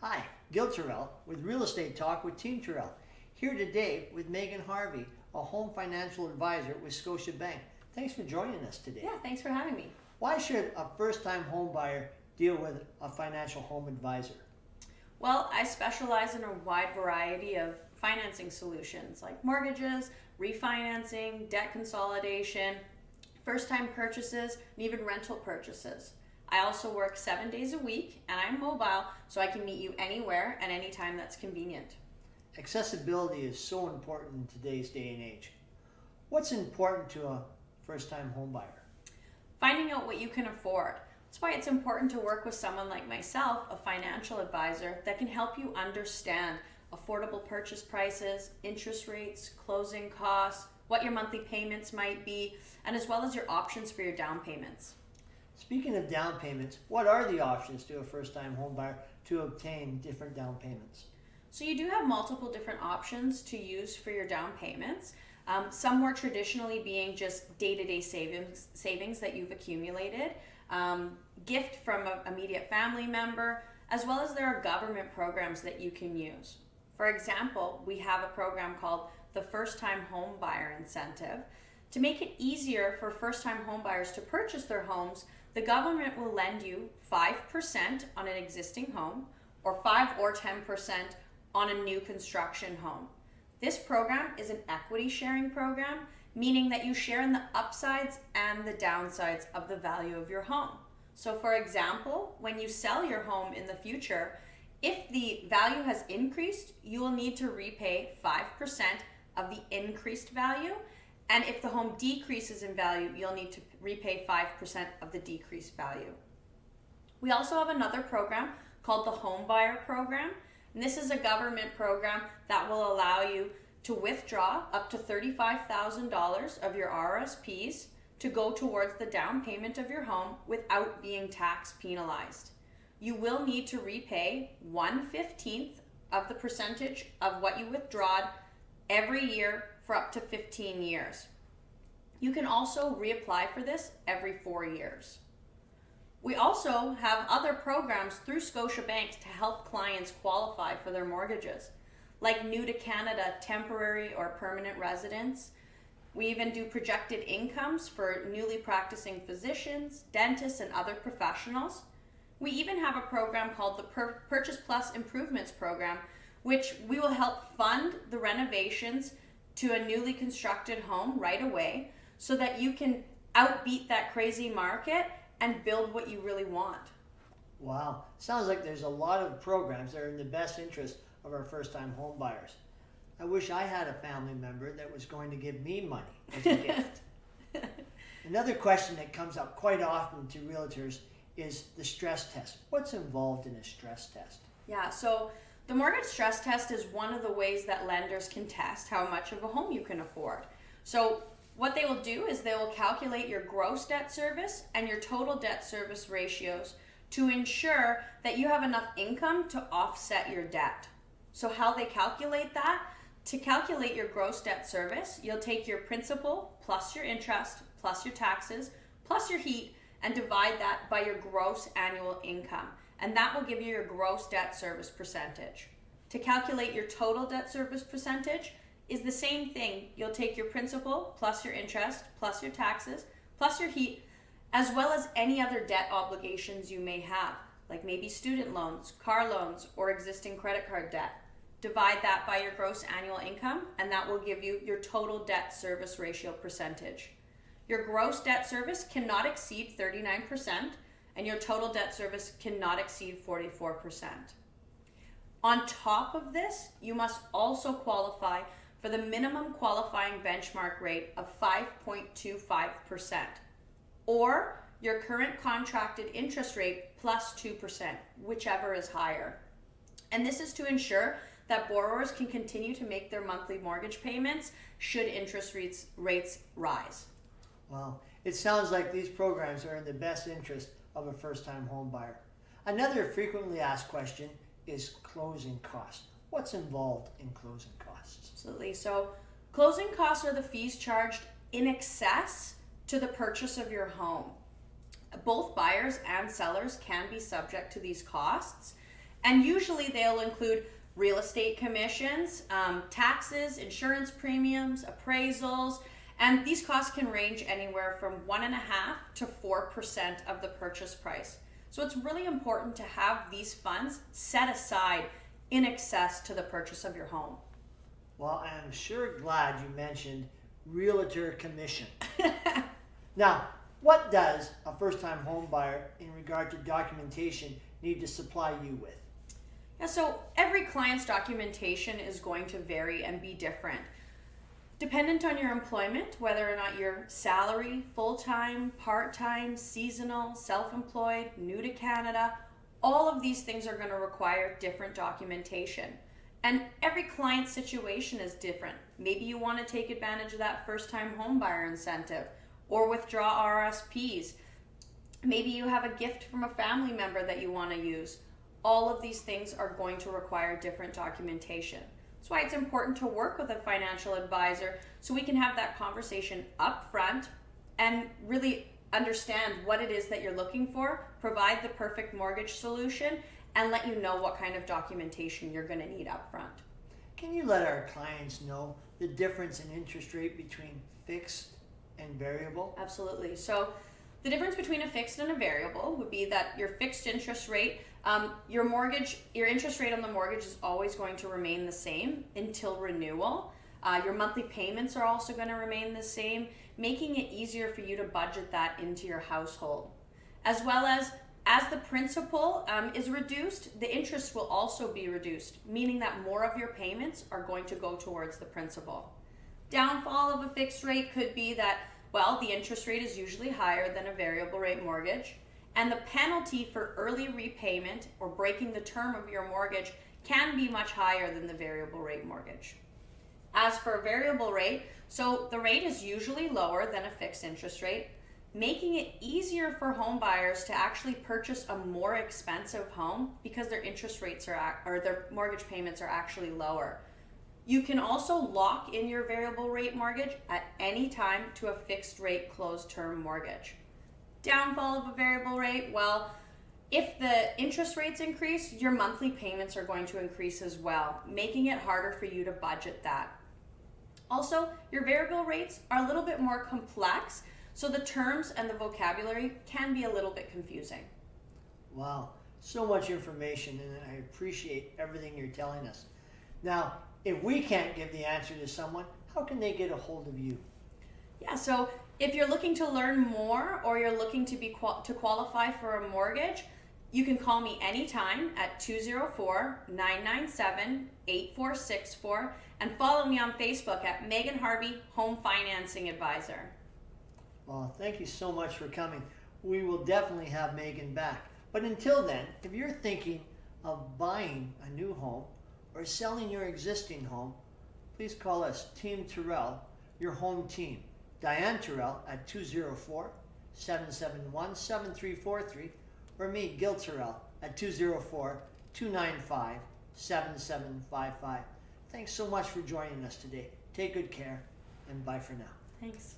Hi, Gill Tyrrell with Real Estate Talk with Team Tyrrell. Here today with Meaghan Harvey, a home financial advisor with Scotia Bank. Thanks for joining us today. Yeah, thanks for having me. Why should a first-time home buyer deal with a financial home advisor? Well, I specialize in a wide variety of financing solutions like mortgages, refinancing, debt consolidation, first-time purchases, and even rental purchases. I also work 7 days a week and I'm mobile, so I can meet you anywhere and anytime that's convenient. Accessibility is so important in today's day and age. What's important to a first-time home buyer? Finding out what you can afford. That's why it's important to work with someone like myself, a financial advisor, that can help you understand affordable purchase prices, interest rates, closing costs, what your monthly payments might be, and as well as your options for your down payments. Speaking of down payments, what are the options to a first-time home buyer to obtain different down payments? So you do have multiple different options to use for your down payments. Some more traditionally being just day-to-day savings that you've accumulated, gift from an immediate family member, as well as there are government programs that you can use. For example, we have a program called the First-Time Home Buyer Incentive. To make it easier for first-time home buyers to purchase their homes, the government will lend you 5% on an existing home or 5 or 10% on a new construction home. This program is an equity sharing program, meaning that you share in the upsides and the downsides of the value of your home. So for example, when you sell your home in the future, if the value has increased, you will need to repay 5% of the increased value. And if the home decreases in value, you'll need to repay 5% of the decreased value. We also have another program called the Home Buyer Program. And this is a government program that will allow you to withdraw up to $35,000 of your RSPs to go towards the down payment of your home without being tax penalized. You will need to repay 1/15 of the percentage of what you withdrawed every year for up to 15 years. You can also reapply for this every 4 years. We also have other programs through Scotia Bank to help clients qualify for their mortgages, like new to Canada temporary or permanent residents. We even do projected incomes for newly practicing physicians, dentists, and other professionals. We even have a program called the Purchase Plus Improvements Program, which we will help fund the renovations to a newly constructed home right away so that you can outbeat that crazy market and build what you really want. Wow, sounds like there's a lot of programs that are in the best interest of our first-time home buyers. I wish I had a family member that was going to give me money as a gift. Another question that comes up quite often to realtors is the stress test. What's involved in a stress test? Yeah, so the mortgage stress test is one of the ways that lenders can test how much of a home you can afford. So what they will do is they will calculate your gross debt service and your total debt service ratios to ensure that you have enough income to offset your debt. So how they calculate that? To calculate your gross debt service, you'll take your principal plus your interest plus your taxes plus your heat and divide that by your gross annual income. And that will give you your gross debt service percentage. To calculate your total debt service percentage is the same thing. You'll take your principal plus your interest plus your taxes plus your heat, as well as any other debt obligations you may have, like maybe student loans, car loans, or existing credit card debt. Divide that by your gross annual income, and that will give you your total debt service ratio percentage. Your gross debt service cannot exceed 39%, and your total debt service cannot exceed 44%. On top of this, you must also qualify for the minimum qualifying benchmark rate of 5.25%, or your current contracted interest rate plus 2%, whichever is higher. And this is to ensure that borrowers can continue to make their monthly mortgage payments should interest rates rise. Well, it sounds like these programs are in the best interest of a first-time home buyer. Another frequently asked question is closing costs. What's involved in closing costs? Absolutely. So closing costs are the fees charged in excess to the purchase of your home. Both buyers and sellers can be subject to these costs. And usually they'll include real estate commissions, taxes, insurance premiums, appraisals, and these costs can range anywhere from 1.5% to 4% of the purchase price. So it's really important to have these funds set aside in excess to the purchase of your home. Well, I'm sure glad you mentioned realtor commission. Now, what does a first-time home buyer in regard to documentation need to supply you with? Yeah, so every client's documentation is going to vary and be different. Dependent on your employment, whether or not you're salary, full-time, part-time, seasonal, self-employed, new to Canada, all of these things are going to require different documentation. And every client's situation is different. Maybe you want to take advantage of that first-time home buyer incentive or withdraw RSPs. Maybe you have a gift from a family member that you want to use. All of these things are going to require different documentation. That's why it's important to work with a financial advisor so we can have that conversation up front and really understand what it is that you're looking for, provide the perfect mortgage solution, and let you know what kind of documentation you're going to need up front. Can you let our clients know the difference in interest rate between fixed and variable? Absolutely. So the difference between a fixed and a variable would be that your fixed interest rate, your interest rate on the mortgage is always going to remain the same until renewal. Your monthly payments are also going to remain the same, making it easier for you to budget that into your household. As well as the principal is reduced, the interest will also be reduced, meaning that more of your payments are going to go towards the principal. Downfall of a fixed rate could be that, well, the interest rate is usually higher than a variable rate mortgage, and the penalty for early repayment or breaking the term of your mortgage can be much higher than the variable rate mortgage. As for a variable rate, so the rate is usually lower than a fixed interest rate, making it easier for home buyers to actually purchase a more expensive home because their interest rates or their mortgage payments are actually lower. You can also lock in your variable rate mortgage at any time to a fixed rate closed term mortgage. Downfall of a variable rate, well, if the interest rates increase, your monthly payments are going to increase as well, making it harder for you to budget that. Also, your variable rates are a little bit more complex, so the terms and the vocabulary can be a little bit confusing. Wow, so much information, and I appreciate everything you're telling us. Now, if we can't give the answer to someone, how can they get a hold of you? Yeah, so if you're looking to learn more or you're looking to qualify for a mortgage, you can call me anytime at 204-997-8464 and follow me on Facebook at Meaghan Harvey Home Financing Advisor. Well, thank you so much for coming. We will definitely have Meaghan back. But until then, if you're thinking of buying a new home or selling your existing home, please call us, Team Tyrrell, your home team. Diane Tyrrell at 204-771-7343, or me, Gill Tyrrell, at 204-295-7755. Thanks so much for joining us today. Take good care, and bye for now. Thanks.